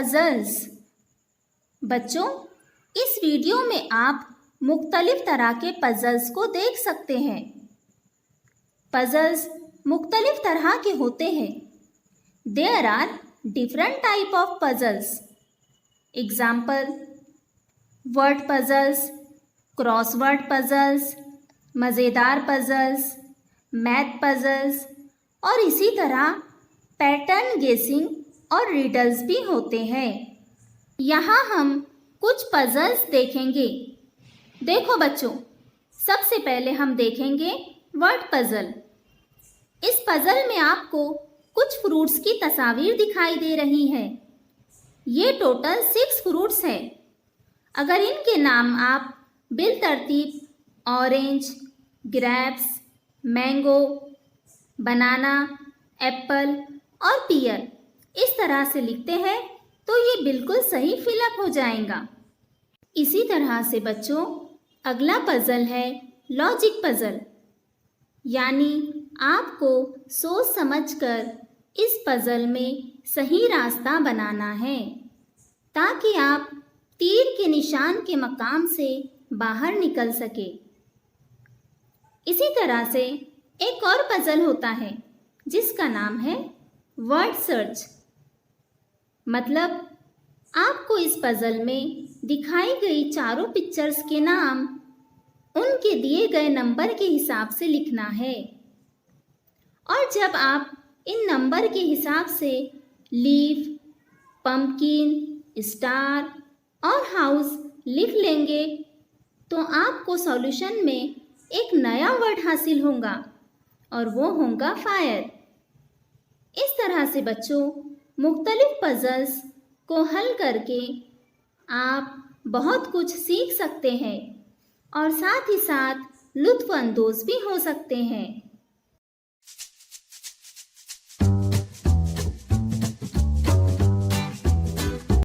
Puzzles. बच्चों, इस video में आप मुख्तलिफ तरह के पजल्स को देख सकते हैं। पजल्स मुख्तलिफ तरह के होते हैं। There are different type of puzzles. Example: word puzzles, crossword puzzles, मज़ेदार पजल्स, मैथ पजल्स और इसी तरह पैटर्न गेसिंग और रिडल्स भी होते हैं। यहाँ हम कुछ पजल्स देखेंगे। देखो बच्चों, सबसे पहले हम देखेंगे वर्ड पजल। इस पजल में आपको कुछ फ्रूट्स की तस्वीर दिखाई दे रही है। ये टोटल 6 फ्रूट्स हैं। अगर इनके नाम आप बिलतरतीब ऑरेंज, ग्रेप्स, मैंगो, बनाना, एप्पल और पियर इस तरह से लिखते हैं तो ये बिल्कुल सही फिलअप हो जाएगा। इसी तरह से बच्चों, अगला पजल है लॉजिक पजल। यानी आपको सोच समझकर इस पजल में सही रास्ता बनाना है ताकि आप तीर के निशान के मकाम से बाहर निकल सके। इसी तरह से एक और पजल होता है जिसका नाम है वर्ड सर्च। मतलब आपको इस पजल में दिखाई गई चारों पिक्चर्स के नाम उनके दिए गए नंबर के हिसाब से लिखना है और जब आप इन नंबर के हिसाब से लीफ, पंपकिन, स्टार और हाउस लिख लेंगे तो आपको सॉल्यूशन में एक नया वर्ड हासिल होगा और वो होगा फायर। इस तरह से बच्चों, मुख्तलिफ पजल्स को हल करके आप बहुत कुछ सीख सकते हैं और साथ ही साथ लुत्फ़ अंदोज़ भी हो सकते हैं।